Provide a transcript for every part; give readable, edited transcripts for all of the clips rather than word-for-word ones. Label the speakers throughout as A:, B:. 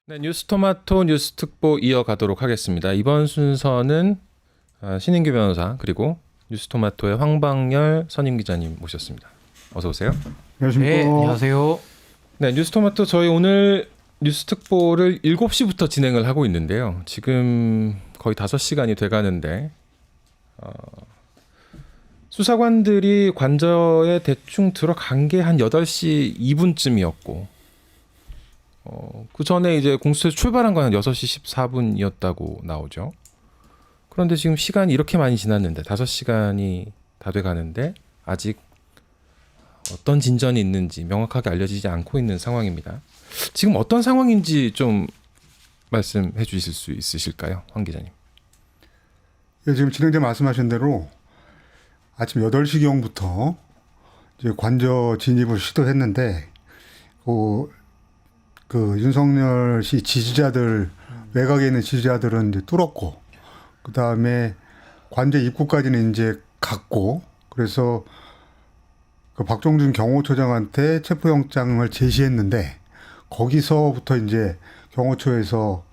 A: 네, 뉴스토마토 뉴스특보 이어가도록 하겠습니다. 이번 순서는 신인규 변호사 그리고 뉴스토마토의 황방열 선임기자님 모셨습니다. 어서 오세요.
B: 안녕하십니까.
C: 네, 안녕하세요.
A: 네, 뉴스토마토 저희 오늘 뉴스특보를 7시부터 진행을 하고 있는데요. 지금 거의 5시간이 돼가는데 수사관들이 관저에 대충 들어간 게 한 8시 2분쯤이었고 그 전에 이제 공수처에서 출발한 건 한 6시 14분이었다고 나오죠. 그런데 지금 시간이 이렇게 많이 지났는데 5시간이 다 돼가는데 아직 어떤 진전이 있는지 명확하게 알려지지 않고 있는 상황입니다. 지금 어떤 상황인지 좀 말씀해 주실 수 있으실까요? 황 기자님.
B: 예, 지금 진행자 말씀하신 대로 아침 8시경부터 이제 관저 진입을 시도했는데 그 윤석열 씨 지지자들 외곽에 있는 지지자들은 이제 뚫었고 그 다음에 관저 입구까지는 이제 갔고 그래서 그 박종준 경호처장한테 체포영장을 제시했는데 거기서부터 이제 경호처에서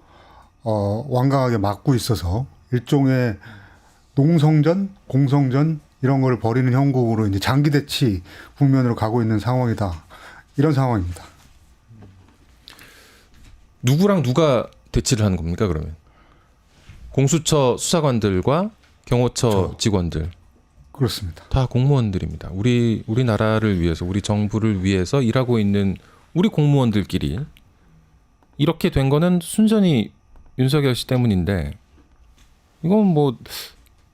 B: 완강하게 막고 있어서 일종의 농성전, 공성전 이런 걸 벌이는 형국으로 이제 장기 대치 국면으로 가고 있는 상황이다. 이런 상황입니다.
A: 누구랑 누가 대치를 하는 겁니까, 그러면? 공수처 수사관들과 경호처 직원들.
B: 그렇습니다.
A: 다 공무원들입니다. 우리나라를 위해서, 우리 정부를 위해서 일하고 있는 우리 공무원들끼리 이렇게 된 거는 순전히 윤석열 씨 때문인데 이건 뭐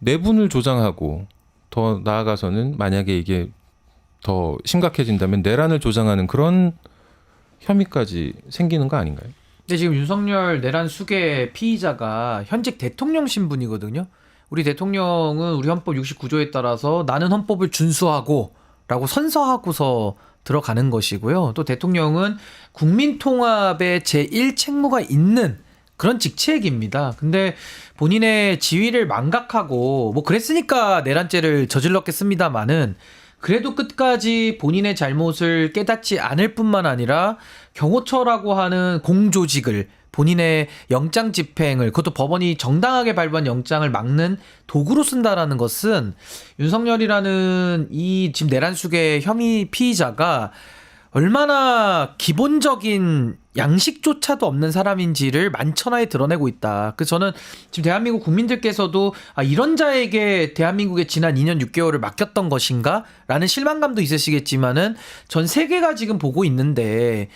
A: 내분을 조장하고 더 나아가서는 만약에 이게 더 심각해진다면 내란을 조장하는 그런 혐의까지 생기는 거 아닌가요?
C: 근데 지금 윤석열 내란 수계 피의자가 현직 대통령 신분이거든요. 우리 대통령은 우리 헌법 69조에 따라서 나는 헌법을 준수하고 라고 선서하고서 들어가는 것이고요. 또 대통령은 국민통합의 제1책무가 있는 그런 직책입니다. 근데 본인의 지위를 망각하고 뭐 그랬으니까 내란죄를 저질렀겠습니다마는 그래도 끝까지 본인의 잘못을 깨닫지 않을 뿐만 아니라 경호처라고 하는 공조직을 본인의 영장 집행을 그것도 법원이 정당하게 발부한 영장을 막는 도구로 쓴다라는 것은 윤석열이라는 이 지금 내란 수계 혐의 피의자가 얼마나 기본적인 양식조차도 없는 사람인지를 만천하에 드러내고 있다. 그래서 저는 지금 대한민국 국민들께서도 이런 자에게 대한민국의 지난 2년 6개월을 맡겼던 것인가? 라는 실망감도 있으시겠지만은 전 세계가 지금 보고 있는데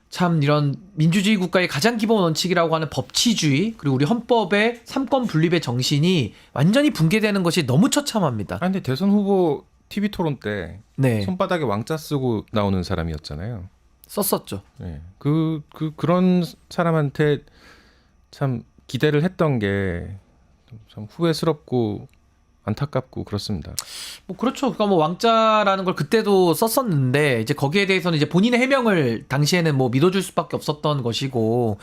C: 참 이런 민주주의 국가의 가장 기본 원칙이라고 하는 법치주의 그리고 우리 헌법의 삼권 분립의 정신이 완전히 붕괴되는 것이 너무 처참합니다.
A: 근데 대선 후보 TV 토론 때
C: 네.
A: 손바닥에 왕자 쓰고 나오는 사람이었잖아요.
C: 썼었죠.
A: 네. 그런 사람한테 참 기대를 했던 게 참 후회스럽고 안타깝고 그렇습니다.
C: 뭐 그렇죠. 그러니까 뭐 왕자라는 걸 그때도 썼었는데 이제 거기에 대해서는 이제 본인의 해명을 당시에는 뭐 믿어줄 수밖에 없었던 것이고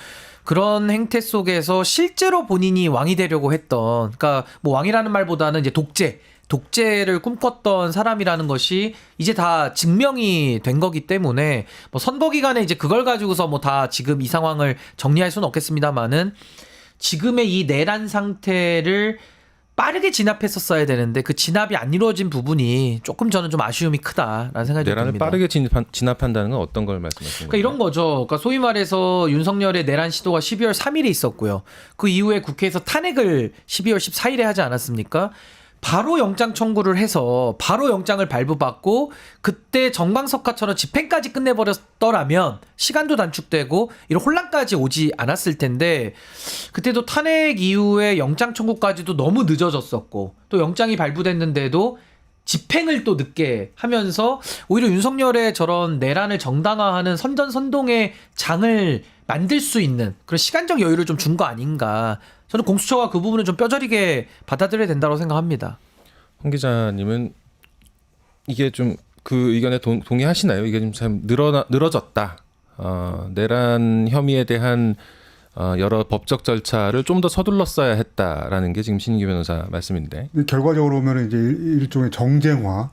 C: 그런 행태 속에서 본인이 왕이 되려고 했던 그러니까 뭐 왕이라는 말보다는 이제 독재를 꿈꿨던 사람이라는 것이 이제 다 증명이 된 거기 때문에 뭐 선거 기간에 이제 그걸 가지고서 뭐 다 지금 이 상황을 정리할 수는 없겠습니다만은 지금의 이 내란 상태를 빠르게 진압했었어야 되는데 그 진압이 안 이루어진 부분이 조금 저는 좀 아쉬움이 크다라는 생각이 듭니다.
A: 내란을 빠르게 진압한다는 건 어떤 걸 말씀하시는 거예요?
C: 그러니까 이런 거죠. 그러니까 소위 말해서 윤석열의 내란 시도가 12월 3일에 있었고요. 그 이후에 국회에서 탄핵을 12월 14일에 하지 않았습니까? 바로 영장 청구를 해서 바로 영장을 발부받고 그때 정광석화처럼 집행까지 끝내버렸더라면 시간도 단축되고 이런 혼란까지 오지 않았을 텐데 그때도 탄핵 이후에 영장 청구까지도 너무 늦어졌었고 또 영장이 발부됐는데도 집행을 또 늦게 하면서 오히려 윤석열의 저런 내란을 정당화하는 선전선동의 장을 만들 수 있는 그런 시간적 여유를 좀 준 거 아닌가. 저는 공수처가 그 부분을 좀 뼈저리게 받아들여야 된다고 생각합니다.
A: 황 기자님은 이게 좀 그 의견에 동의하시나요? 이게 좀 참 늘어졌다. 내란 혐의에 대한 여러 법적 절차를 좀 더 서둘렀어야 했다라는 게 지금 신인규 변호사 말씀인데.
B: 결과적으로 보면 이제 일종의 정쟁화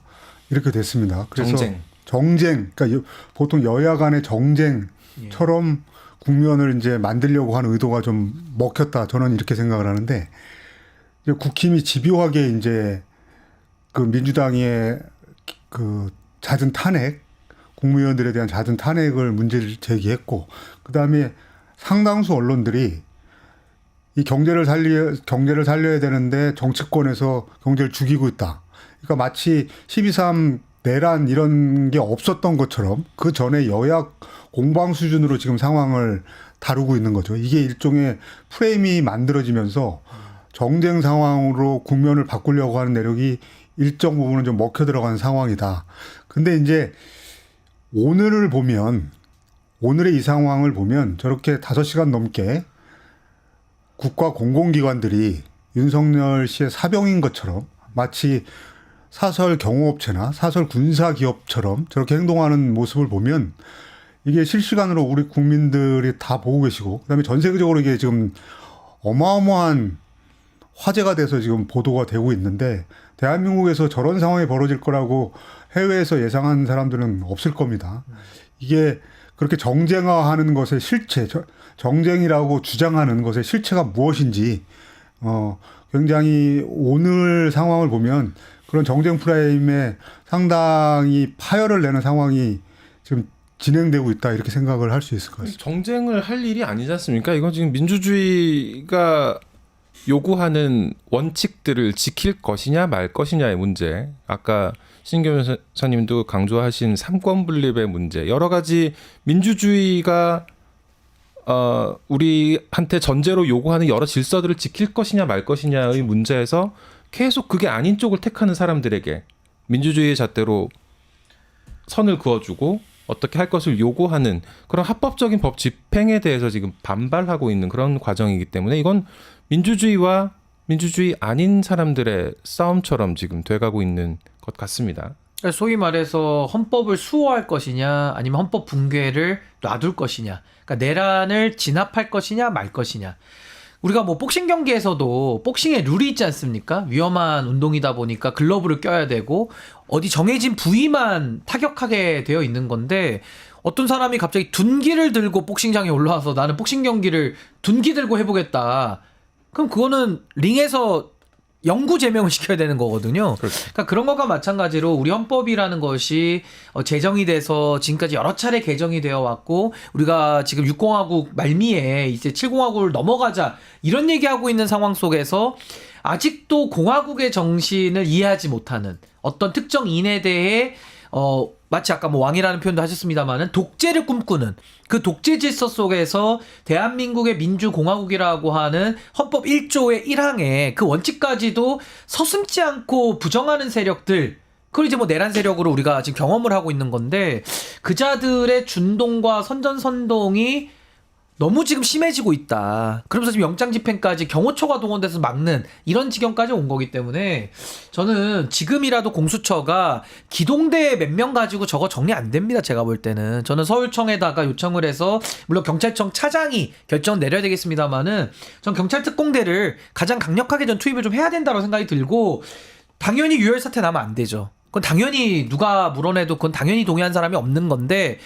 B: 이렇게 됐습니다. 그래서 정쟁. 그러니까 보통 여야 간의 정쟁처럼 국면을 이제 만들려고 하는 의도가 좀 먹혔다. 저는 이렇게 생각을 하는데 이제 국힘이 집요하게 이제 그 민주당의 그 잦은 탄핵, 국무위원들에 대한 잦은 탄핵을 문제를 제기했고, 그 다음에 상당수 언론들이 이 경제를 살려야 되는데 정치권에서 경제를 죽이고 있다. 그러니까 마치 12.3 내란 이런 게 없었던 것처럼 그 전에 여야 공방 수준으로 지금 상황을 다루고 있는 거죠. 이게 일종의 프레임이 만들어지면서 정쟁 상황으로 국면을 바꾸려고 하는 내력이 일정 부분은 좀 먹혀 들어가는 상황이다. 근데 이제 오늘의 이 상황을 보면 저렇게 5시간 넘게 국가 공공기관들이 윤석열 씨의 사병인 것처럼 마치 사설 경호업체나 사설 군사기업처럼 저렇게 행동하는 모습을 보면 이게 실시간으로 우리 국민들이 다 보고 계시고 그다음에 전 세계적으로 이게 지금 어마어마한 화제가 돼서 지금 보도가 되고 있는데 대한민국에서 저런 상황이 벌어질 거라고 해외에서 예상한 사람들은 없을 겁니다. 이게 그렇게 정쟁화하는 것의 실체, 정쟁이라고 주장하는 것의 실체가 무엇인지 굉장히 오늘 상황을 보면 그런 정쟁 프레임에 상당히 파열을 내는 상황이 지금 진행되고 있다 이렇게 생각을 할 수 있을 것 같습니다.
A: 정쟁을 할 일이 아니지 않습니까? 이건 지금 민주주의가 요구하는 원칙들을 지킬 것이냐 말 것이냐의 문제. 아까 신경 변호사님도 강조하신 삼권분립의 문제. 여러 가지 민주주의가 우리한테 전제로 요구하는 여러 질서들을 지킬 것이냐 말 것이냐의 문제에서 계속 그게 아닌 쪽을 택하는 사람들에게 민주주의의 잣대로 선을 그어주고 어떻게 할 것을 요구하는 그런 합법적인 법 집행에 대해서 지금 반발하고 있는 그런 과정이기 때문에 이건 민주주의와 민주주의 아닌 사람들의 싸움처럼 지금 돼가고 있는 것 같습니다.
C: 소위 말해서 헌법을 수호할 것이냐 아니면 헌법 붕괴를 놔둘 것이냐, 그러니까 내란을 진압할 것이냐 말 것이냐. 우리가 뭐 복싱 경기에서도 복싱의 룰이 있지 않습니까? 위험한 운동이다 보니까 글러브를 껴야 되고 어디 정해진 부위만 타격하게 되어 있는 건데 어떤 사람이 갑자기 둔기를 들고 복싱장에 올라와서 나는 복싱 경기를 둔기 들고 해보겠다. 그럼 그거는 링에서 영구 제명을 시켜야 되는 거거든요. 그러니까 그런 것과 마찬가지로 우리 헌법이라는 것이 제정이 돼서 지금까지 여러 차례 개정이 되어 왔고 우리가 지금 6공화국 말미에 이제 7공화국을 넘어가자 이런 얘기하고 있는 상황 속에서 아직도 공화국의 정신을 이해하지 못하는 어떤 특정인에 대해 마치 아까 뭐 왕이라는 표현도 하셨습니다만은 독재를 꿈꾸는 그 독재 질서 속에서 대한민국의 민주공화국이라고 하는 헌법 1조의 1항에 그 원칙까지도 서슴지 않고 부정하는 세력들, 그걸 이제 뭐 내란 세력으로 우리가 지금 경험을 하고 있는 건데 그 자들의 준동과 선전선동이 너무 지금 심해지고 있다. 그러면서 지금 영장 집행까지 경호처가 동원돼서 막는 이런 지경까지 온 거기 때문에 저는 지금이라도 공수처가 기동대 몇 명 가지고 저거 정리 안 됩니다. 제가 볼 때는. 저는 서울청에다가 요청을 해서 물론 경찰청 차장이 결정 내려야 되겠습니다만은 전 경찰 특공대를 가장 강력하게 전 투입을 좀 해야 된다고 생각이 들고 당연히 유혈 사태 나면 안 되죠. 그건 당연히 누가 물어내도 그건 당연히 동의한 사람이 없는 건데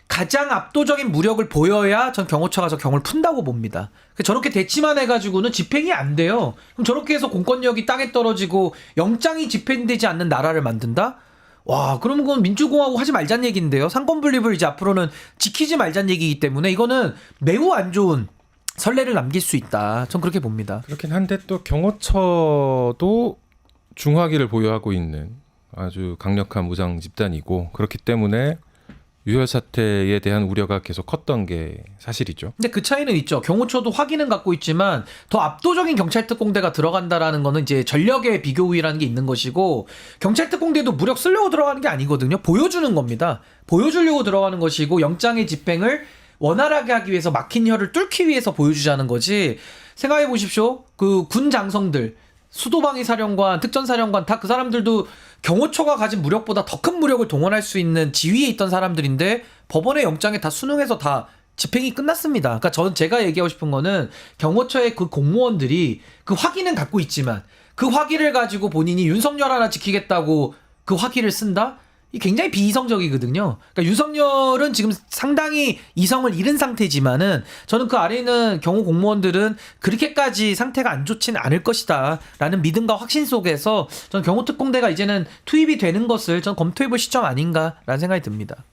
C: 가장 압도적인 무력을 보여야 전 경호처가 저 경을 푼다고 봅니다. 저렇게 대치만 해가지고는 집행이 안 돼요. 그럼 저렇게 해서 공권력이 땅에 떨어지고 영장이 집행되지 않는 나라를 만든다? 와, 그럼 그건 민주공화국 하지 말자는 얘기인데요. 상권분립을 이제 앞으로는 지키지 말자는 얘기이기 때문에 이거는 매우 안 좋은 선례를 남길 수 있다. 전 그렇게 봅니다.
A: 그렇긴 한데 또 경호처도 중화기를 보유하고 있는 아주 강력한 무장 집단이고 그렇기 때문에 유혈 사태에 대한 우려가 계속 컸던 게 사실이죠.
C: 근데 그 차이는 있죠. 경호처도 확인은 갖고 있지만 더 압도적인 경찰 특공대가 들어간다라는 거는 이제 전력의 비교 우위라는 게 있는 것이고 경찰 특공대도 무력 쓰려고 들어가는 게 아니거든요. 보여주는 겁니다. 보여주려고 들어가는 것이고 영장의 집행을 원활하게 하기 위해서 막힌 혀를 뚫기 위해서 보여주자는 거지. 생각해 보십시오. 그 군 장성들, 수도방위 사령관, 특전사령관 다 그 사람들도 경호처가 가진 무력보다 더 큰 무력을 동원할 수 있는 지위에 있던 사람들인데 법원의 영장에 다 순응해서 다 집행이 끝났습니다. 그러니까 제가 얘기하고 싶은 거는 경호처의 그 공무원들이 그 화기는 갖고 있지만 그 화기를 가지고 본인이 윤석열 하나 지키겠다고 그 화기를 쓴다? 이 굉장히 비이성적이거든요. 그러니까 윤석열은 지금 상당히 이성을 잃은 상태지만은 저는 그 아래 있는 경호 공무원들은 그렇게까지 상태가 안 좋지는 않을 것이다라는 믿음과 확신 속에서 저는 경호특공대가 이제는 투입이 되는 것을 전 검토해볼 시점 아닌가라는 생각이 듭니다.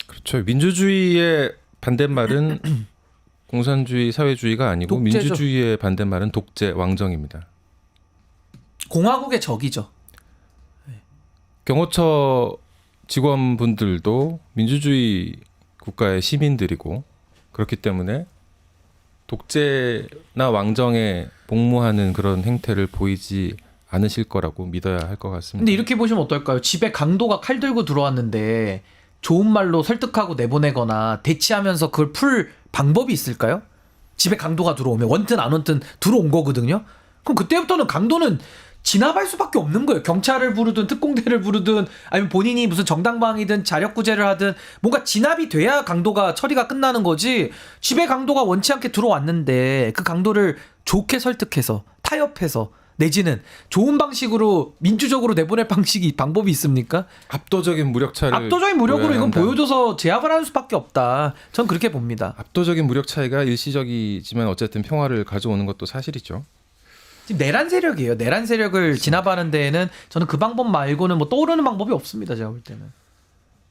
A: 그렇죠. 민주주의의 반대말은 공산주의, 사회주의가 아니고
C: 독재죠.
A: 민주주의의 반대말은 독재, 왕정입니다.
C: 공화국의 적이죠.
A: 경호처 직원분들도 민주주의 국가의 시민들이고 그렇기 때문에 독재나 왕정에 복무하는 그런 행태를 보이지 않으실 거라고 믿어야 할 것 같습니다.
C: 근데 이렇게 보시면 어떨까요? 집에 강도가 칼 들고 들어왔는데 좋은 말로 설득하고 내보내거나 대치하면서 그걸 풀 방법이 있을까요? 집에 강도가 들어오면 원튼 안 원튼 들어온 거거든요. 그럼 그때부터는 강도는 진압할 수밖에 없는 거예요. 경찰을 부르든 특공대를 부르든 아니면 본인이 무슨 정당방위든 자력구제를 하든 뭔가 진압이 돼야 강도가 처리가 끝나는 거지. 집에 강도가 원치 않게 들어왔는데 그 강도를 좋게 설득해서 타협해서 내지는 좋은 방식으로 민주적으로 내보낼 방법이 있습니까?
A: 압도적인 무력차를
C: 압도적인 무력으로
A: 보여야
C: 이건
A: 한다.
C: 보여줘서 제압을 하는 수밖에 없다. 전 그렇게 봅니다.
A: 압도적인 무력 차이가 일시적이지만 어쨌든 평화를 가져오는 것도 사실이죠.
C: 지금 내란 세력이에요. 내란 세력을 진압하는 데에는 저는 그 방법 말고는 뭐 떠오르는 방법이 없습니다. 제가 볼 때는.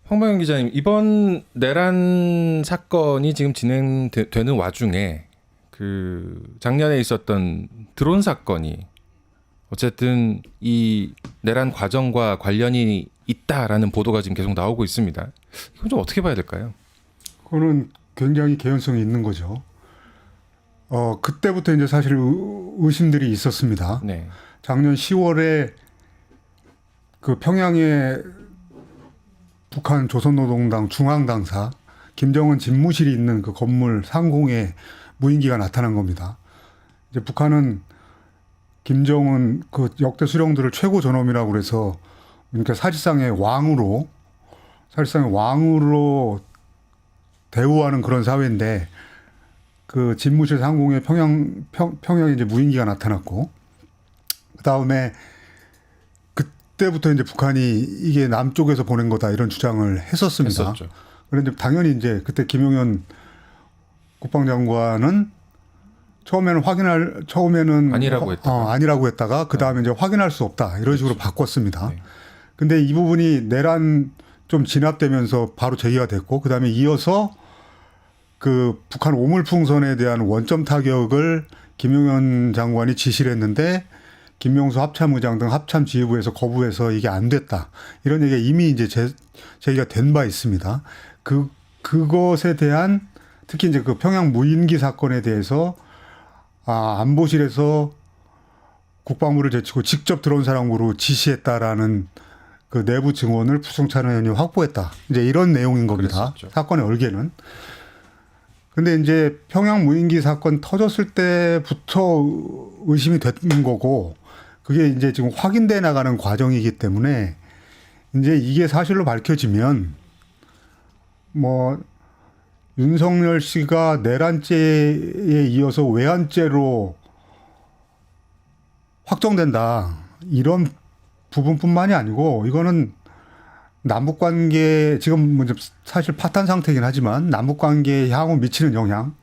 A: 황보영 기자님, 이번 내란 사건이 지금 진행되는 와중에 그 작년에 있었던 드론 사건이 어쨌든 이 내란 과정과 관련이 있다라는 보도가 지금 계속 나오고 있습니다. 이건 좀 어떻게 봐야 될까요?
B: 그거는 굉장히 개연성이 있는 거죠. 그때부터 이제 사실 의심들이 있었습니다.
A: 네.
B: 작년 10월에 그 평양에 북한 조선노동당 중앙당사 김정은 집무실이 있는 그 건물 상공에 무인기가 나타난 겁니다. 이제 북한은 김정은 그 역대 수령들을 최고 존엄이라고 그래서 그러니까 사실상의 왕으로 대우하는 그런 사회인데 그 집무실 상공에 평양에 이제 무인기가 나타났고 그 다음에 그때부터 이제 북한이 이게 남쪽에서 보낸 거다 이런 주장을 했었습니다.
A: 했었죠.
B: 그런데 당연히 이제 그때 김용현 국방장관은 처음에는 아니라고 했다가 그 다음에 이제 확인할 수 없다 이런 식으로 바꿨습니다.
A: 네.
B: 근데 이 부분이 내란 좀 진압되면서 바로 제기가 됐고 그 다음에 이어서 그 북한 오물풍선에 대한 원점 타격을 김용현 장관이 지시를 했는데 김명수 합참의장 등 합참 지휘부에서 거부해서 이게 안 됐다. 이런 얘기가 이미 이제 제기가 된 바 있습니다. 그것에 대한 특히 이제 그 평양 무인기 사건에 대해서 안보실에서 국방부를 제치고 직접 들어온 사람으로 지시했다라는 그 내부 증언을 부승찬 의원이 확보했다. 이제 이런 내용인 겁니다.
A: 그랬었죠.
B: 사건의 얼개는. 근데 이제 평양 무인기 사건 터졌을 때부터 의심이 됐는 거고 그게 이제 지금 확인돼 나가는 과정이기 때문에 이제 이게 사실로 밝혀지면 뭐 윤석열 씨가 내란죄에 이어서 외환죄로 확정된다. 이런 부분뿐만이 아니고 이거는 남북관계 지금 먼저 사실 파탄 상태이긴 하지만 남북관계에 향후 미치는 영향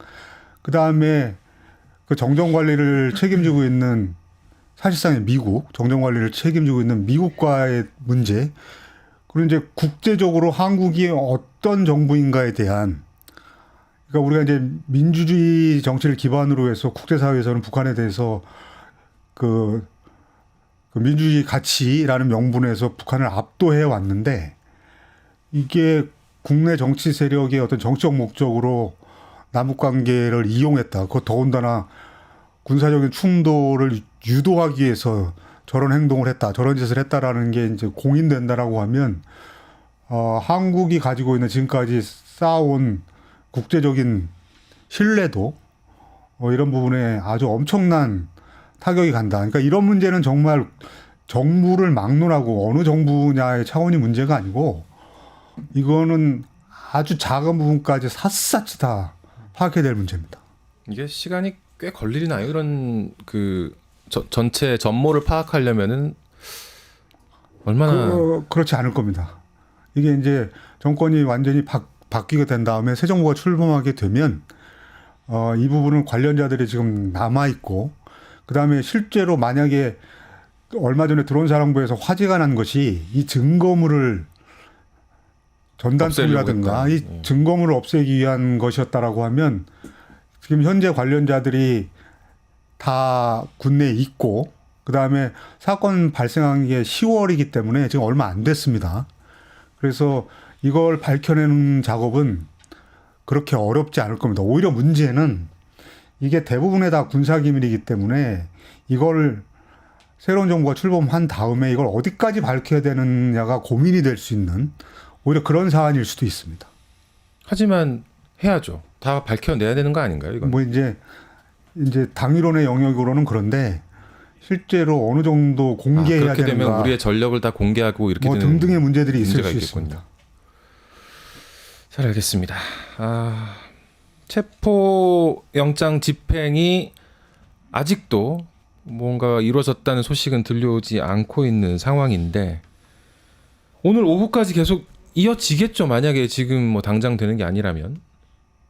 B: 그다음에 그 정전관리를 책임지고 있는 사실상의 미국 정전관리를 책임지고 있는 미국과의 문제 그리고 이제 국제적으로 한국이 어떤 정부인가에 대한 그러니까 우리가 이제 민주주의 정치를 기반으로 해서 국제사회에서는 북한에 대해서 그 민주주의 가치라는 명분에서 북한을 압도해 왔는데 이게 국내 정치 세력의 어떤 정치적 목적으로 남북 관계를 이용했다. 그것 더군다나 군사적인 충돌을 유도하기 위해서 저런 행동을 했다. 저런 짓을 했다라는 게 이제 공인된다라고 하면 한국이 가지고 있는 지금까지 쌓아온 국제적인 신뢰도 이런 부분에 아주 엄청난 타격이 간다. 그러니까 이런 문제는 정말 정부를 막론하고 어느 정부냐의 차원이 문제가 아니고 이거는 아주 작은 부분까지 샅샅이 다 파악해야 될 문제입니다.
A: 이게 시간이 꽤 걸리나요? 이런 그 전체 전모를 파악하려면은 얼마나
B: 그렇지 않을 겁니다. 이게 이제 정권이 완전히 바뀌게 된 다음에 새 정부가 출범하게 되면 이 부분은 관련자들이 지금 남아 있고 그다음에 실제로 만약에 얼마 전에 드론사령부에서 화재가 난 것이 이 증거물을 전단통이라든가 이 증거물을 없애기 위한 것이었다라고 하면 지금 현재 관련자들이 다 군내에 있고 그다음에 사건 발생한 게 10월이기 때문에 지금 얼마 안 됐습니다. 그래서 이걸 밝혀내는 작업은 그렇게 어렵지 않을 겁니다. 오히려 문제는 이게 대부분의 다 군사기밀이기 때문에 이걸 새로운 정부가 출범한 다음에 이걸 어디까지 밝혀야 되느냐가 고민이 될 수 있는 오히려 그런 사안일 수도 있습니다.
A: 하지만 해야죠. 다 밝혀내야 되는 거 아닌가요? 이건
B: 뭐 이제 당위론의 영역으로는 그런데 실제로 어느 정도 공개해야
A: 그렇게
B: 되는가
A: 되면 우리의 전력을 다 공개하고 이렇게
B: 뭐
A: 되는
B: 등등의 문제들이 있을
A: 문제가
B: 수
A: 있겠군요.
B: 있습니다.
A: 잘 알겠습니다. 체포 영장 집행이 아직도 뭔가 이루어졌다는 소식은 들려오지 않고 있는 상황인데 오늘 오후까지 계속 이어지겠죠. 만약에 지금 뭐 당장 되는 게 아니라면.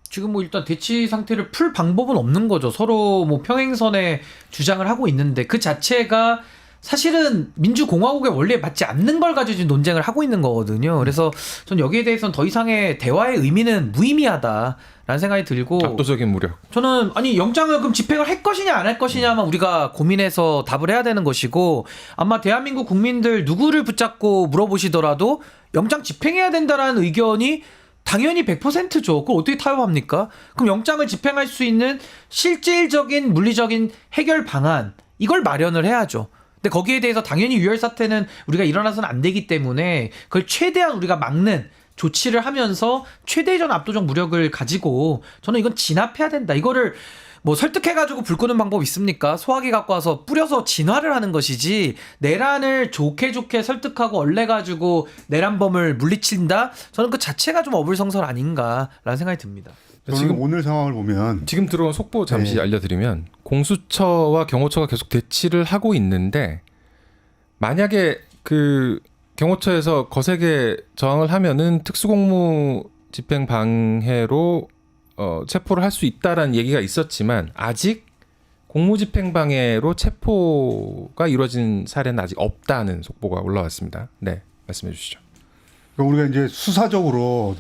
C: 지금 뭐 일단 대치 상태를 풀 방법은 없는 거죠. 서로 뭐 평행선에 주장을 하고 있는데 그 자체가 사실은 민주공화국에 원래 맞지 않는 걸 가지고 지금 논쟁을 하고 있는 거거든요. 그래서 전 여기에 대해서는 더 이상의 대화의 의미는 무의미하다라는 생각이 들고
A: 압도적인 무력.
C: 저는 아니 영장을 그럼 집행을 할 것이냐 안 할 것이냐만 우리가 고민해서 답을 해야 되는 것이고 아마 대한민국 국민들 누구를 붙잡고 물어보시더라도 영장 집행해야 된다라는 의견이 당연히 100%죠. 그걸 어떻게 타협합니까? 그럼 영장을 집행할 수 있는 실질적인 물리적인 해결 방안 이걸 마련을 해야죠. 근데 거기에 대해서 당연히 유혈 사태는 우리가 일어나서는 안 되기 때문에 그걸 최대한 우리가 막는 조치를 하면서 최대전 압도적 무력을 가지고 저는 이건 진압해야 된다. 이거를 뭐 설득해가지고 불 끄는 방법 있습니까? 소화기 갖고 와서 뿌려서 진화를 하는 것이지 내란을 좋게 설득하고 얼레가지고 내란범을 물리친다? 저는 그 자체가 좀 어불성설 아닌가라는 생각이 듭니다.
B: 지금 오늘 상황을 보면
A: 지금 들어온 속보 잠시 알려드리면 공수처와 경호처가 계속 대치를 하고 있는데 만약에 그 경호처에서 거세게 저항을 하면은 특수공무 집행 방해로 체포를 할 수 있다라는 얘기가 있었지만 아직 공무집행방해로 체포가 이루어진 사례는 아직 없다는 속보가 올라왔습니다. 네, 말씀해 주시죠.
B: 우리가 이제 수사적으로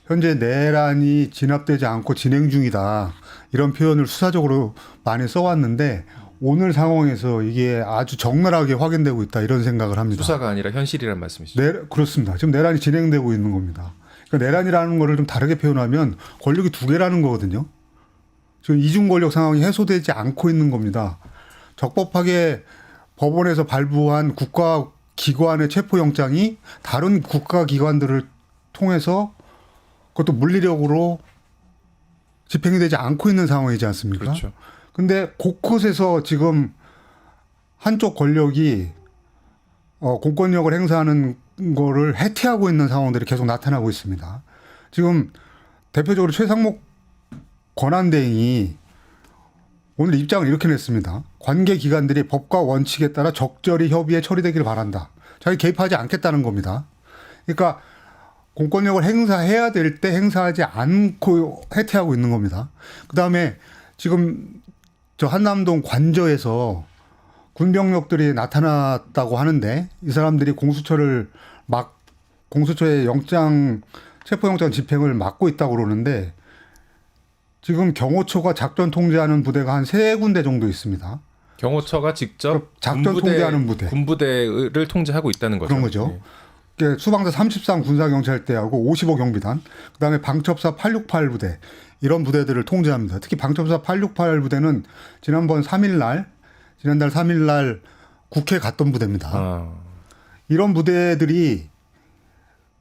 B: 현재 내란이 진압되지 않고 진행 중이다 이런 표현을 수사적으로 많이 써왔는데 오늘 상황에서 이게 아주 적나라하게 확인되고 있다 이런 생각을 합니다.
A: 수사가 아니라 현실이란 말씀이시죠?
B: 그렇습니다. 지금 내란이 진행되고 있는 겁니다. 그러니까 내란이라는 거를 좀 다르게 표현하면 권력이 두 개라는 거거든요. 지금 이중 권력 상황이 해소되지 않고 있는 겁니다. 적법하게 법원에서 발부한 국가기관의 체포영장이 다른 국가기관들을 통해서 그것도 물리력으로 집행이 되지 않고 있는 상황이지 않습니까?
A: 그렇죠.
B: 근데 곳곳에서 지금 한쪽 권력이 공권력을 행사하는 거를 해태하고 있는 상황들이 계속 나타나고 있습니다. 지금 대표적으로 최상목 권한대행이 오늘 입장을 이렇게 냈습니다. 관계 기관들이 법과 원칙에 따라 적절히 협의에 처리되기를 바란다. 자기 개입하지 않겠다는 겁니다. 그러니까 공권력을 행사해야 될 때 행사하지 않고 해태하고 있는 겁니다. 그다음에 지금 저 한남동 관저에서 군병력들이 나타났다고 하는데 이 사람들이 공수처의 체포영장 집행을 막고 있다고 그러는데 지금 경호처가 작전 통제하는 부대가 한 3군데 정도 있습니다.
A: 경호처가 직접
B: 작전 통제하는 부대.
A: 군부대를 통제하고 있다는 거죠.
B: 그런 거죠. 네. 수방사 33 군사경찰대하고 55 경비단, 그다음에 방첩사 868 부대 이런 부대들을 통제합니다. 특히 방첩사 868 부대는 지난달 3일 국회 갔던 부대입니다. 이런 부대들이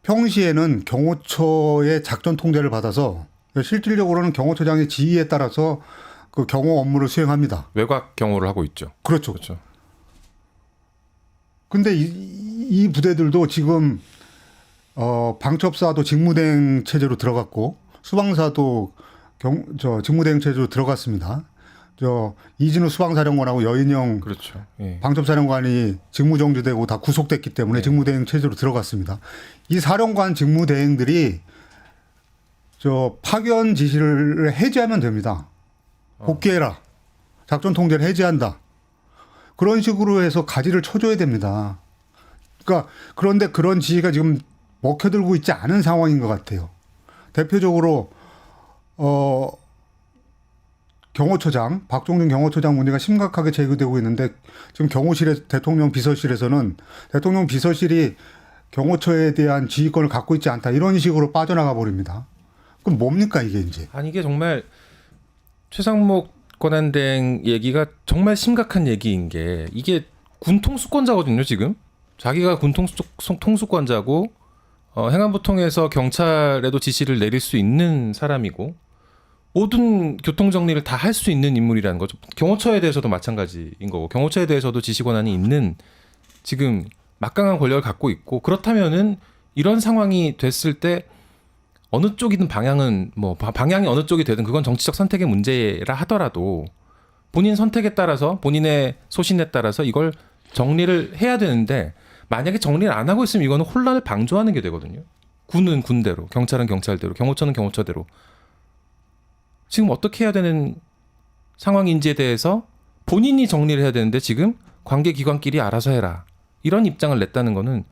B: 평시에는 경호처의 작전 통제를 받아서 실질적으로는 경호처장의 지휘에 따라서 그 경호 업무를 수행합니다.
A: 외곽 경호를 하고 있죠.
B: 그렇죠. 근데 이 부대들도 지금 방첩사도 직무대행 체제로 들어갔고 수방사도 직무대행 체제로 들어갔습니다. 저 이진우 수방사령관하고 여인영
A: 그렇죠. 예.
B: 방첩사령관이 직무정지되고 다 구속됐기 때문에
A: 네.
B: 직무대행 체제로 들어갔습니다. 이 사령관 직무대행들이 저 파견 지시를 해제하면 됩니다. 복귀해라. 작전 통제를 해제한다. 그런 식으로 해서 가지를 쳐줘야 됩니다. 그러니까 그런데 그런 지시가 지금 먹혀들고 있지 않은 상황인 것 같아요. 대표적으로 경호처장, 박종준 경호처장 문제가 심각하게 제기되고 있는데 지금 대통령 비서실에서는 대통령 비서실이 경호처에 대한 지휘권을 갖고 있지 않다 이런 식으로 빠져나가 버립니다. 그럼 뭡니까 이게 이제?
A: 아니 이게 정말 최상목 권한대행 얘기가 정말 심각한 얘기인 게 이게 군 통수권자거든요 지금. 자기가 군 통수권자고 행안부 통해서 경찰에도 지시를 내릴 수 있는 사람이고 모든 교통 정리를 다 할 수 있는 인물이라는 거죠. 경호처에 대해서도 마찬가지인 거고 경호처에 대해서도 지시 권한이 있는 지금 막강한 권력을 갖고 있고 그렇다면은 이런 상황이 됐을 때 어느 쪽이든 방향은 뭐 방향이 어느 쪽이 되든 그건 정치적 선택의 문제라 하더라도 본인 선택에 따라서 본인의 소신에 따라서 이걸 정리를 해야 되는데 만약에 정리를 안 하고 있으면 이거는 혼란을 방조하는 게 되거든요. 군은 군대로, 경찰은 경찰대로, 경호처는 경호처대로. 지금 어떻게 해야 되는 상황인지에 대해서 본인이 정리를 해야 되는데 지금 관계기관끼리 알아서 해라. 이런 입장을 냈다는 거는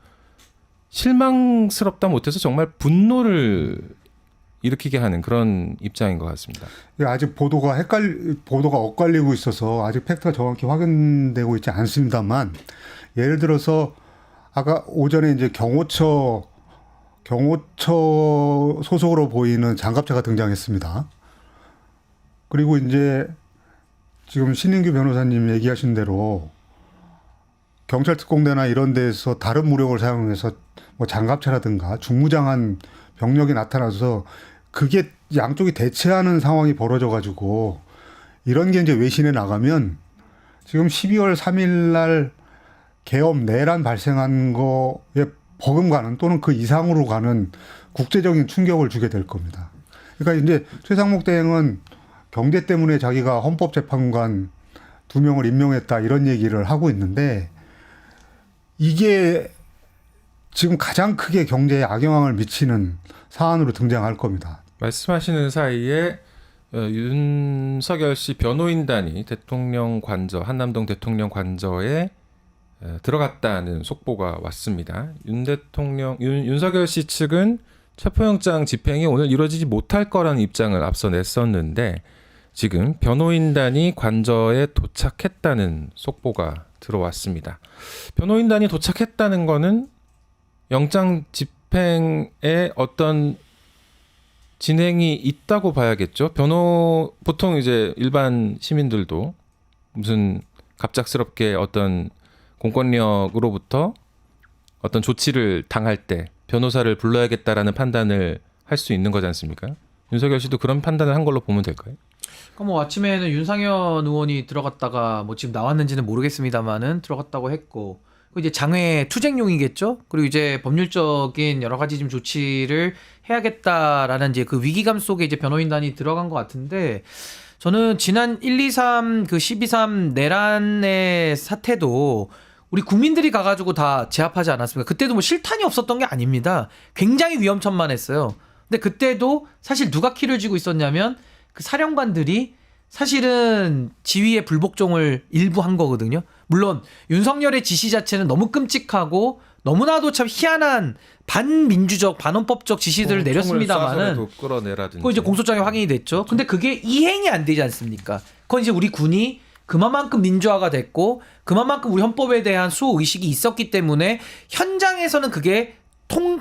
A: 실망스럽다 못해서 정말 분노를 일으키게 하는 그런 입장인 것 같습니다.
B: 아직 보도가 엇갈리고 있어서 아직 팩트가 정확히 확인되고 있지 않습니다만 예를 들어서 아까 오전에 이제 경호처 소속으로 보이는 장갑차가 등장했습니다. 그리고 이제 지금 신인규 변호사님 얘기하신 대로 경찰 특공대나 이런 데서 다른 무력을 사용해서 뭐 장갑차라든가 중무장한 병력이 나타나서 그게 양쪽이 대체하는 상황이 벌어져 가지고 이런 게 이제 외신에 나가면 지금 12월 3일 날 계엄 내란 발생한 거에 버금가는 또는 그 이상으로 가는 국제적인 충격을 주게 될 겁니다. 그러니까 이제 최상목 대행은 경제 때문에 자기가 헌법재판관 2명을 임명했다 이런 얘기를 하고 있는데 이게 지금 가장 크게 경제에 악영향을 미치는 사안으로 등장할 겁니다.
A: 말씀하시는 사이에 윤석열 씨 변호인단이 대통령 관저 한남동 대통령 관저에 들어갔다는 속보가 왔습니다. 윤석열 씨 측은 체포영장 집행이 오늘 이루어지지 못할 거라는 입장을 앞서 냈었는데 지금 변호인단이 관저에 도착했다는 속보가 들어왔습니다. 변호인단이 도착했다는 거는 영장 집행에 어떤 진행이 있다고 봐야겠죠. 보통 이제 일반 시민들도 무슨 갑작스럽게 어떤 공권력으로부터 어떤 조치를 당할 때 변호사를 불러야겠다라는 판단을 할 수 있는 거지 않습니까? 윤석열 씨도 그런 판단을 한 걸로 보면 될까요?
C: 뭐 아침에는 윤상현 의원이 들어갔다가 뭐 지금 나왔는지는 모르겠습니다만은 들어갔다고 했고 이제 장외 투쟁용이겠죠. 그리고 이제 법률적인 여러 가지 좀 조치를 해야겠다라는 이제 그 위기감 속에 이제 변호인단이 들어간 것 같은데 저는 지난 1.23 그 12.3 내란의 사태도 우리 국민들이 가가지고 다 제압하지 않았습니까? 그때도 뭐 실탄이 없었던 게 아닙니다. 굉장히 위험천만했어요. 근데 그때도 사실 누가 키를 쥐고 있었냐면 그 사령관들이 사실은 지휘의 불복종을 일부 한 거거든요. 물론 윤석열의 지시 자체는 너무 끔찍하고 너무나도 참 희한한 반민주적 반헌법적 지시들을 내렸습니다만은
A: 끌어내라든지.
C: 그거 이제 공소장에 확인이 됐죠. 근데 그게 이행이 안 되지 않습니까? 그건 이제 우리 군이 그만큼 민주화가 됐고 그만큼 우리 헌법에 대한 수호 의식이 있었기 때문에 현장에서는 그게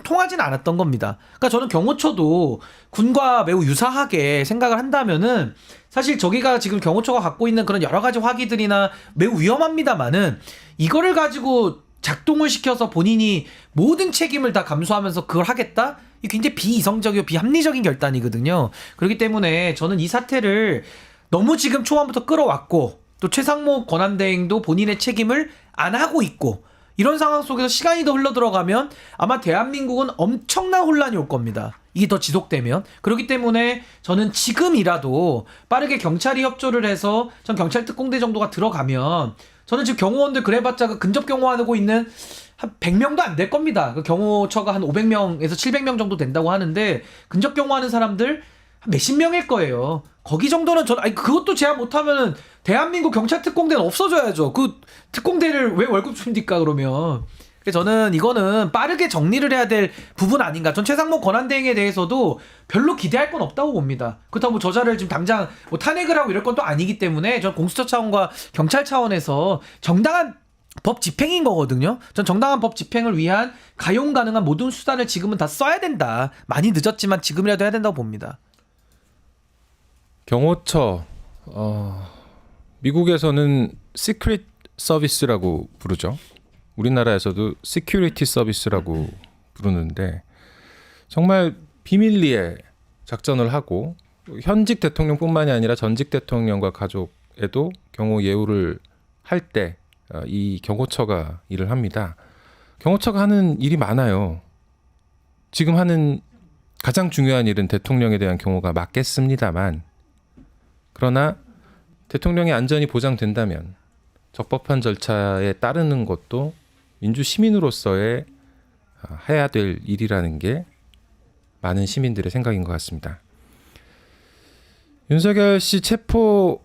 C: 통하진 않았던 겁니다. 그러니까 저는 경호처도 군과 매우 유사하게 생각을 한다면은 사실 저기가 지금 경호처가 갖고 있는 그런 여러 가지 화기들이나 매우 위험합니다만은 이거를 가지고 작동을 시켜서 본인이 모든 책임을 다 감수하면서 그걸 하겠다? 이게 굉장히 비이성적이고 비합리적인 결단이거든요. 그렇기 때문에 저는 이 사태를 너무 지금 초반부터 끌어왔고 또 최상목 권한대행도 본인의 책임을 안 하고 있고 이런 상황 속에서 시간이 더 흘러 들어가면 아마 대한민국은 엄청난 혼란이 올 겁니다. 이게 더 지속되면. 그렇기 때문에 저는 지금이라도 빠르게 경찰이 협조를 해서 전 경찰 특공대 정도가 들어가면 저는 지금 경호원들 그래봤자 그 근접 경호하고 있는 한 100명도 안 될 겁니다. 그 경호처가 한 500명에서 700명 정도 된다고 하는데 근접 경호하는 사람들 한 몇십 명일 거예요. 거기 정도는 저는 아니 그것도 제한 못하면은 대한민국 경찰 특공대는 없어져야죠. 그 특공대를 왜 월급 줍니까 그러면. 그래서 저는 이거는 빠르게 정리를 해야 될 부분 아닌가. 전 최상목 권한대행에 대해서도 별로 기대할 건 없다고 봅니다. 그렇다고 뭐 저자를 지금 당장 뭐 탄핵을 하고 이럴 건 또 아니기 때문에 전 공수처 차원과 경찰 차원에서 정당한 법 집행인 거거든요. 전 정당한 법 집행을 위한 가용 가능한 모든 수단을 지금은 다 써야 된다. 많이 늦었지만 지금이라도 해야 된다고 봅니다.
A: 경호처 미국에서는 시크릿 서비스라고 부르죠. 우리나라에서도 시큐리티 서비스라고 부르는데 정말 비밀리에 작전을 하고 현직 대통령뿐만이 아니라 전직 대통령과 가족에도 경호 예우를 할 때 이 경호처가 일을 합니다. 경호처가 하는 일이 많아요. 지금 하는 가장 중요한 일은 대통령에 대한 경호가 맞겠습니다만 그러나 대통령의 안전이 보장된다면 적법한 절차에 따르는 것도 민주 시민으로서의 해야 될 일이라는 게 많은 시민들의 생각인 것 같습니다. 윤석열 씨 체포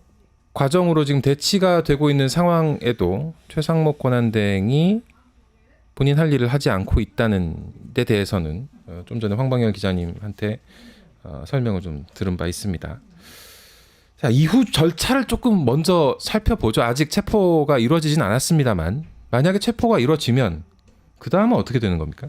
A: 과정으로 지금 대치가 되고 있는 상황에도 최상목 권한대행이 본인 할 일을 하지 않고 있다는 데 대해서는 좀 전에 황방열 기자님한테 설명을 좀 들은 바 있습니다. 자, 이후 절차를 조금 먼저 살펴보죠. 아직 체포가 이루어지진 않았습니다만 만약에 체포가 이루어지면 그 다음은 어떻게 되는 겁니까?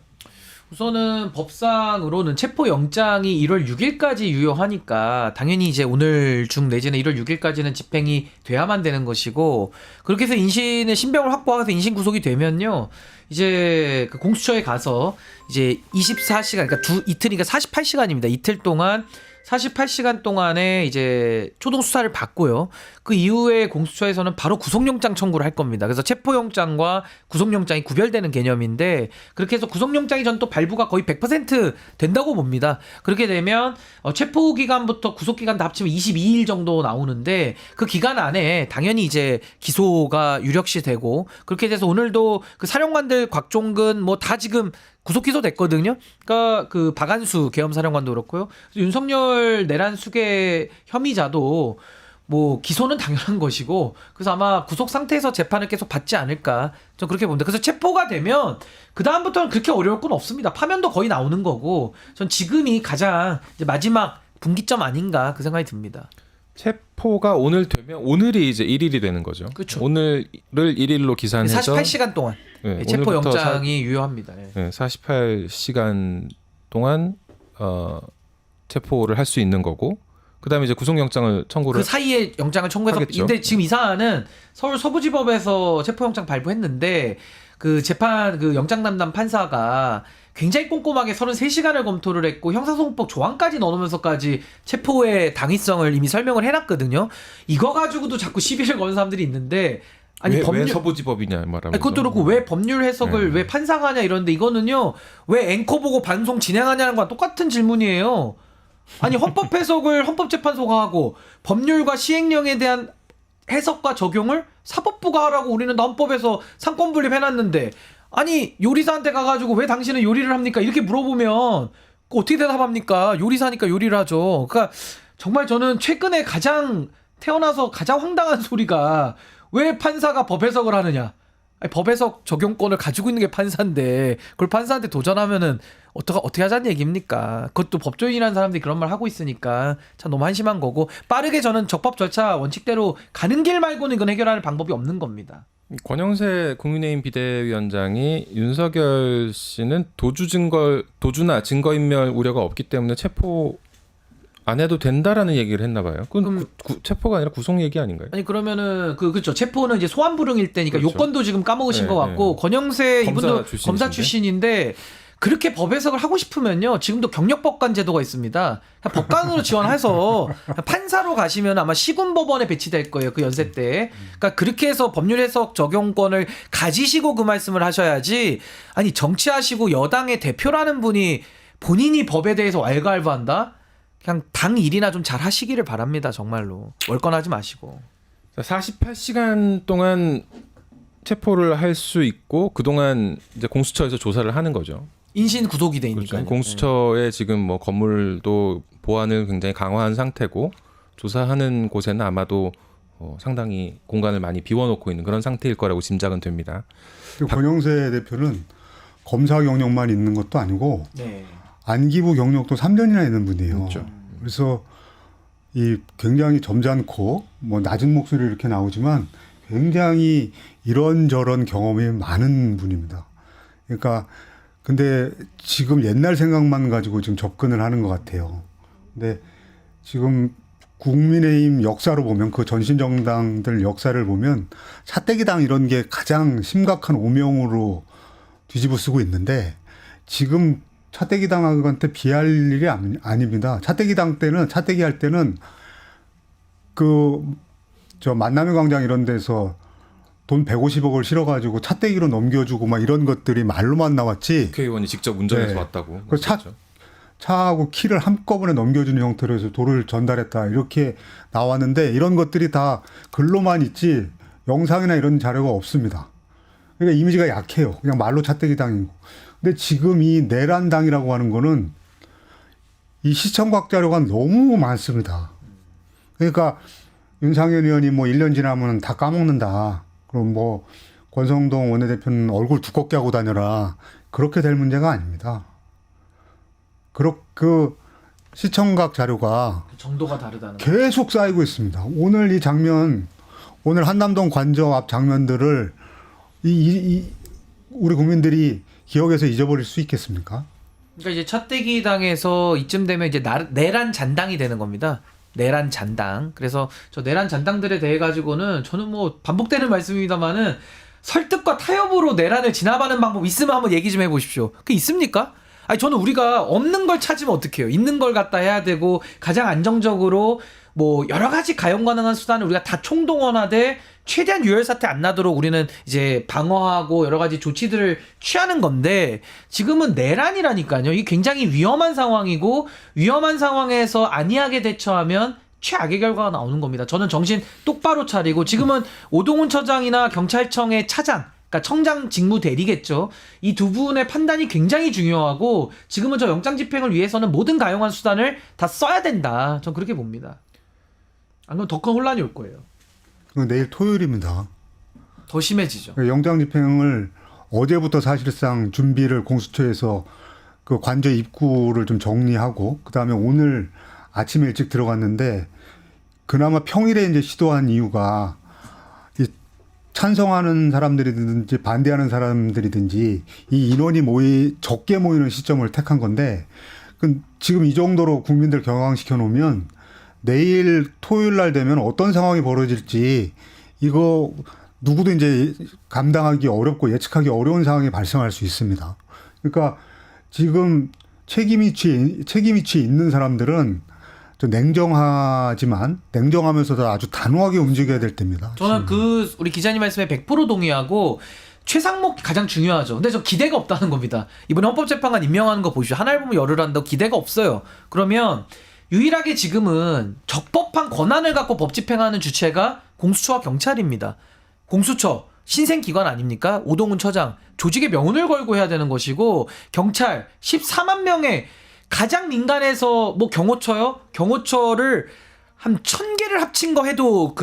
C: 우선은 법상으로는 체포영장이 1월 6일까지 유효하니까 당연히 이제 오늘 중 내지는 1월 6일까지는 집행이 돼야만 되는 것이고 그렇게 해서 인신의 신병을 확보해서 인신 구속이 되면요. 이제 그 공수처에 가서 이제 24시간 그러니까 이틀이니까 48시간입니다. 이틀 동안 48시간 동안에 이제 초동 수사를 받고요. 그 이후에 공수처에서는 바로 구속영장 청구를 할 겁니다. 그래서 체포영장과 구속영장이 구별되는 개념인데 그렇게 해서 구속영장이 전 또 발부가 거의 100% 된다고 봅니다. 그렇게 되면 체포 기간부터 구속 기간 다 합치면 22일 정도 나오는데 그 기간 안에 당연히 이제 기소가 유력시 되고 그렇게 돼서 오늘도 그 사령관들 곽종근 뭐 다 지금 구속 기소됐거든요. 그러니까 그 박안수 계엄사령관도 그렇고요. 윤석열 내란 수괴 혐의자도 뭐 기소는 당연한 것이고 그래서 아마 구속 상태에서 재판을 계속 받지 않을까 좀 그렇게 봅니다. 그래서 체포가 되면 그 다음부터는 그렇게 어려울 건 없습니다. 파면도 거의 나오는 거고 전 지금이 가장 이제 마지막 분기점 아닌가 그 생각이 듭니다.
A: 체포가 오늘 되면 오늘이 이제 1일이 되는 거죠.
C: 그렇죠.
A: 오늘을 1일로 기산해서
C: 48시간 동안
A: 네,
C: 체포
A: 오늘부터
C: 영장이 유효합니다.
A: 네, 48시간 동안 체포를 할 수 있는 거고 그다음에 이제 구속영장을 청구를
C: 그 사이에 영장을 청구해서
A: 하겠죠.
C: 근데 지금 이 사안은 서울 서부지법에서 체포영장 발부했는데 그 재판 그 영장 담당 판사가 굉장히 꼼꼼하게 33시간을 검토를 했고 형사소송법 조항까지 넣어놓으면서까지 체포의 당위성을 이미 설명을 해놨거든요. 이거 가지고도 자꾸 시비를 거는 사람들이 있는데 아니
A: 왜 서부지법이냐 말하면서
C: 아니, 그것도 그렇고 왜 법률 해석을 왜 판사가 하냐 이러는데 이거는요 왜 앵커 보고 방송 진행하냐는 거랑 똑같은 질문이에요. 아니 헌법 해석을 헌법재판소가 하고 법률과 시행령에 대한 해석과 적용을 사법부가 하라고 우리는 헌법에서 상권분립 해놨는데 아니 요리사한테 가가지고 왜 당신은 요리를 합니까 이렇게 물어보면 어떻게 대답합니까? 요리사니까 요리를 하죠. 그러니까 정말 저는 최근에 태어나서 가장 황당한 소리가 왜 판사가 법 해석을 하느냐. 아니, 법 해석 적용권을 가지고 있는 게 판사인데 그걸 판사한테 도전하면은 어떻게 하자는 얘기입니까? 그것도 법조인이라는 사람들이 그런 말 하고 있으니까 참 너무 한심한 거고 빠르게 저는 적법 절차 원칙대로 가는 길 말고는 이건 해결할 방법이 없는 겁니다.
A: 권영세 국민의힘 비대위원장이 윤석열 씨는 도주나 증거인멸 우려가 없기 때문에 체포 안 해도 된다라는 얘기를 했나 봐요. 그건 체포가 아니라 구속 얘기 아닌가요?
C: 아니 그러면은 그렇죠. 체포는 이제 소환 불응일 때니까
A: 그렇죠.
C: 요건도 지금 까먹으신
A: 네,
C: 것 같고
A: 네.
C: 권영세 이분도
A: 검사
C: 검사 출신인데 그렇게 법 해석을 하고 싶으면요. 지금도 경력법관 제도가 있습니다. 법관으로 지원해서 판사로 가시면 아마 시군법원에 배치될 거예요. 그 연세 때. 그러니까 그렇게 해서 법률 해석 적용권을 가지시고 그 말씀을 하셔야지. 아니 정치하시고 여당의 대표라는 분이 본인이 법에 대해서 왈가왈부한다. 그냥 당 일이나 좀 잘 하시기를 바랍니다. 정말로 월권하지 마시고.
A: 48시간 동안 체포를 할 수 있고 그동안 이제 공수처에서 조사를 하는 거죠.
C: 인신 구속이 돼
A: 그렇죠.
C: 있으니까.
A: 공수처에 지금 뭐 건물도 보안을 굉장히 강화한 상태고 조사하는 곳에는 아마도 상당히 공간을 많이 비워놓고 있는 그런 상태일 거라고 짐작은 됩니다.
B: 그리고 권영세 대표는 검사 경력만 있는 것도 아니고
C: 네.
B: 안기부 경력도 3년이나 있는 분이에요.
A: 그렇죠.
B: 그래서 이 굉장히 점잖고 뭐 낮은 목소리 이렇게 나오지만 굉장히 이런저런 경험이 많은 분입니다. 그러니까 근데 지금 옛날 생각만 가지고 지금 접근을 하는 것 같아요. 근데 지금 국민의힘 역사로 보면 그 전신정당들 역사를 보면 차떼기당 이런 게 가장 심각한 오명으로 뒤집어 쓰고 있는데 지금 차떼기당한테 비할 일이 아닙니다. 차떼기당 때는 차떼기 할 때는 저 만남의 광장 이런 데서 돈 150억을 실어가지고 차떼기로 넘겨주고 막 이런 것들이 말로만 나왔지.
A: 국회의원이 직접 운전해서
B: 네.
A: 왔다고.
B: 그 차하고 키를 한꺼번에 넘겨주는 형태로 해서 돌을 전달했다 이렇게 나왔는데 이런 것들이 다 글로만 있지 영상이나 이런 자료가 없습니다. 그러니까 이미지가 약해요. 그냥 말로 차떼기당이고. 근데 지금 이 내란당이라고 하는 거는 이 시청각 자료가 너무 많습니다. 그러니까 윤상현 의원이 뭐 1년 지나면 다 까먹는다. 그럼 뭐 권성동 원내대표는 얼굴 두껍게 하고 다녀라. 그렇게 될 문제가 아닙니다. 그 시청각 자료가
C: 정도가 다르다는 거.
B: 계속 쌓이고 있습니다. 오늘 이 장면, 오늘 한남동 관저 앞 장면들을 우리 국민들이 기억에서 잊어버릴 수 있겠습니까?
C: 그러니까 이제 차떼기 당에서 이쯤 되면 이제 내란 잔당이 되는 겁니다. 내란 잔당. 그래서 저 내란 잔당들에 대해 가지고는 저는 뭐 반복되는 말씀입니다만은 설득과 타협으로 내란을 진압하는 방법 있으면 한번 얘기 좀 해보십시오. 그 있습니까? 아니 저는 우리가 없는 걸 찾으면 어떡해요? 있는 걸 갖다 해야 되고 가장 안정적으로 뭐 여러 가지 가용 가능한 수단을 우리가 다 총동원하되 최대한 유혈 사태 안 나도록 우리는 이제 방어하고 여러 가지 조치들을 취하는 건데 지금은 내란이라니까요. 이게 굉장히 위험한 상황이고 위험한 상황에서 안이하게 대처하면 최악의 결과가 나오는 겁니다. 저는 정신 똑바로 차리고 지금은 오동훈 처장이나 경찰청의 차장 그러니까 청장 직무 대리겠죠. 이 두 분의 판단이 굉장히 중요하고 지금은 저 영장 집행을 위해서는 모든 가용한 수단을 다 써야 된다. 전 그렇게 봅니다. 안 그러면 더 큰 혼란이 올 거예요.
B: 내일 토요일입니다.
C: 더 심해지죠.
B: 영장 집행을 어제부터 사실상 준비를 공수처에서 그 관저 입구를 좀 정리하고 그다음에 오늘 아침에 일찍 들어갔는데 그나마 평일에 이제 시도한 이유가 이 찬성하는 사람들이든지 반대하는 사람들이든지 이 인원이 적게 모이는 시점을 택한 건데 지금 이 정도로 국민들 경황시켜 놓으면 내일 토요일 날 되면 어떤 상황이 벌어질지 이거 누구도 이제 감당하기 어렵고 예측하기 어려운 상황이 발생할 수 있습니다. 그러니까 지금 책임이치 있는 사람들은 좀 냉정하지만 냉정하면서도 아주 단호하게 움직여야 될 때입니다.
C: 저는 우리 기자님 말씀에 100% 동의하고 최상목 가장 중요하죠. 근데 저 기대가 없다는 겁니다. 이번에 헌법재판관 임명하는 거 보십시오. 하나를 보면 열을 한다고 기대가 없어요. 그러면 유일하게 지금은 적법한 권한을 갖고 법 집행하는 주체가 공수처와 경찰입니다. 공수처 신생기관 아닙니까? 오동훈 처장 조직의 명운을 걸고 해야 되는 것이고 경찰 14만 명의 가장 민간에서 뭐 경호처요? 경호처를 한 1000개를 합친 거 해도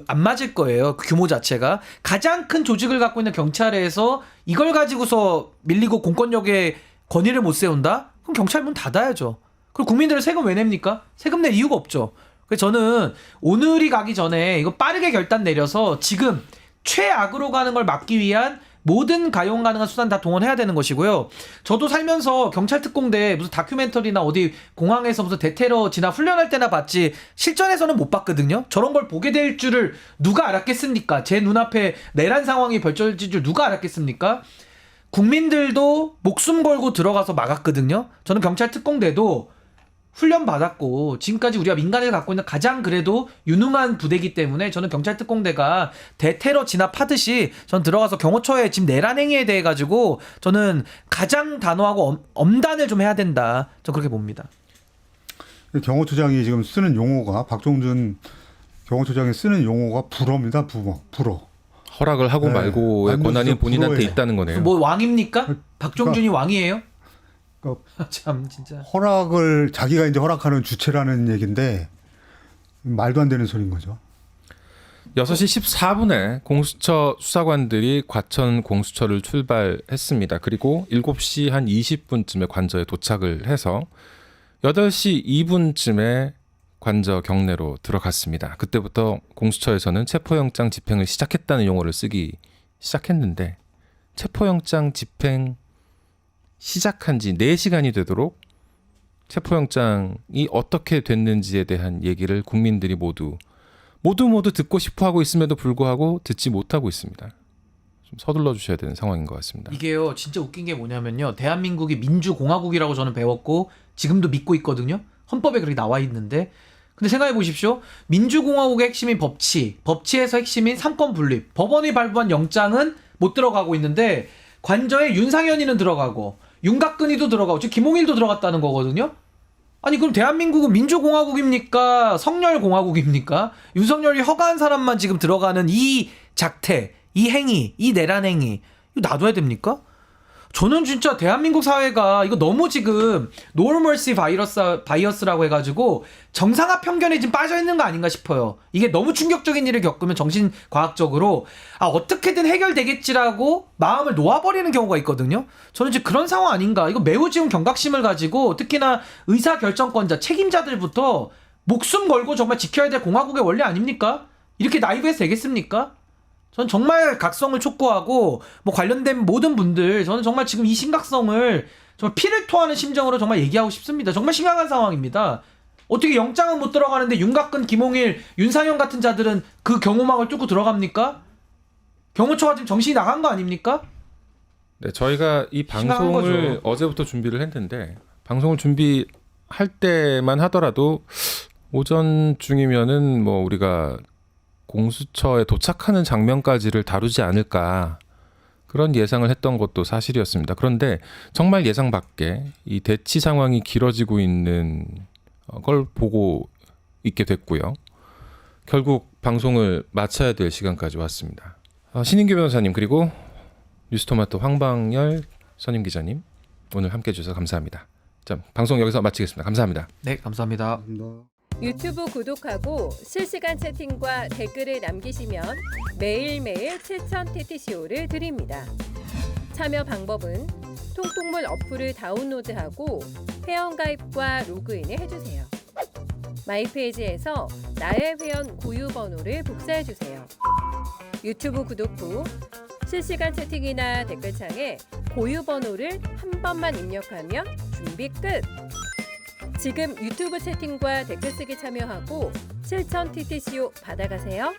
C: 안 맞을 거예요. 그 규모 자체가. 가장 큰 조직을 갖고 있는 경찰에서 이걸 가지고서 밀리고 공권력에 권위를 못 세운다? 그럼 경찰 문 닫아야죠. 그리고 국민들은 세금 왜 냅니까? 세금 낼 이유가 없죠. 그래서 저는 오늘이 가기 전에 이거 빠르게 결단 내려서 지금 최악으로 가는 걸 막기 위한 모든 가용 가능한 수단 다 동원해야 되는 것이고요. 저도 살면서 경찰 특공대 무슨 다큐멘터리나 어디 공항에서 무슨 대테러 진압 훈련할 때나 봤지 실전에서는 못 봤거든요. 저런 걸 보게 될 줄을 누가 알았겠습니까? 제 눈앞에 내란 상황이 벌쳐질 줄 누가 알았겠습니까? 국민들도 목숨 걸고 들어가서 막았거든요. 저는 경찰 특공대도 훈련 받았고 지금까지 우리가 민간에서 갖고 있는 가장 그래도 유능한 부대이기 때문에 저는 경찰 특공대가 대테러 진압하듯이 전 들어가서 경호처의 지금 내란 행위에 대해 가지고 저는 가장 단호하고 엄단을 좀 해야 된다. 전 그렇게 봅니다.
B: 경호처장이 지금 쓰는 용어가 박종준 경호처장이 쓰는 용어가 불어입니다. 불어.
A: 허락을 하고
B: 네.
A: 말고의 권한이
B: 완전
A: 본인한테
B: 불허해.
A: 있다는 거네요.
C: 뭐 왕입니까? 박종준이 왕이에요?
B: 그러니까
C: 참 진짜.
B: 허락을 자기가 이제 허락하는 주체라는 얘기인데 말도 안 되는 소리인 거죠.
A: 6시 14분에 공수처 수사관들이 과천 공수처를 출발했습니다. 그리고 7시 한 20분쯤에 관저에 도착을 해서 8시 2분쯤에 관저 경내로 들어갔습니다. 그때부터 공수처에서는 체포영장 집행을 시작했다는 용어를 쓰기 시작했는데 체포영장 집행 시작한 지 4시간이 되도록 체포영장이 어떻게 됐는지에 대한 얘기를 국민들이 모두 듣고 싶어 하고 있음에도 불구하고 듣지 못하고 있습니다. 좀 서둘러 주셔야 되는 상황인 것 같습니다.
C: 이게요 진짜 웃긴 게 뭐냐면요 대한민국이 민주공화국이라고 저는 배웠고 지금도 믿고 있거든요. 헌법에 그렇게 나와 있는데 근데 생각해 보십시오. 민주공화국의 핵심인 법치에서 핵심인 삼권 분립, 법원이 발부한 영장은 못 들어가고 있는데 관저에 윤상현이는 들어가고 윤곽근이도 들어가고 지금 김홍일도 들어갔다는 거거든요. 아니 그럼 대한민국은 민주공화국입니까? 성렬공화국입니까? 윤석열이 허가한 사람만 지금 들어가는 이 작태, 이 행위, 이 내란 행위 이거 놔둬야 됩니까? 저는 진짜 대한민국 사회가 이거 너무 지금 노멀시 바이어스라고 해가지고 정상화 편견에 지금 빠져있는 거 아닌가 싶어요. 이게 너무 충격적인 일을 겪으면 정신과학적으로 어떻게든 해결되겠지라고 마음을 놓아버리는 경우가 있거든요. 저는 지금 그런 상황 아닌가. 이거 매우 지금 경각심을 가지고 특히나 의사결정권자 책임자들부터 목숨 걸고 정말 지켜야 될 공화국의 원리 아닙니까? 이렇게 나이브해서 되겠습니까? 전 정말 각성을 촉구하고 뭐 관련된 모든 분들 저는 정말 지금 이 심각성을 정말 피를 토하는 심정으로 정말 얘기하고 싶습니다. 정말 심각한 상황입니다. 어떻게 영장은 못 들어가는데 윤곽근, 김홍일, 윤상현 같은 자들은 그 경호망을 뚫고 들어갑니까? 경호처가 지금 정신이 나간 거 아닙니까?
A: 네, 저희가 이
C: 심각한
A: 방송을
C: 거죠.
A: 어제부터 준비를 했는데 방송을 준비할 때만 하더라도 오전 중이면은 뭐 우리가 공수처에 도착하는 장면까지를 다루지 않을까 그런 예상을 했던 것도 사실이었습니다. 그런데 정말 예상 밖에 이 대치 상황이 길어지고 있는 걸 보고 있게 됐고요. 결국 방송을 마쳐야 될 시간까지 왔습니다. 신인규 변호사님 그리고 뉴스토마토 황방열 선임 기자님 오늘 함께해 주셔서 감사합니다. 자, 방송 여기서 마치겠습니다. 감사합니다.
C: 네, 감사합니다.
D: 유튜브 구독하고 실시간 채팅과 댓글을 남기시면 매일매일 7천 TTCO를 드립니다. 참여 방법은 통통물 어플을 다운로드하고 회원가입과 로그인을 해주세요. 마이페이지에서 나의 회원 고유 번호를 복사해주세요. 유튜브 구독 후 실시간 채팅이나 댓글창에 고유 번호를 한 번만 입력하면 준비 끝! 지금 유튜브 채팅과 댓글 쓰기 참여하고 실천 TTCO 받아가세요.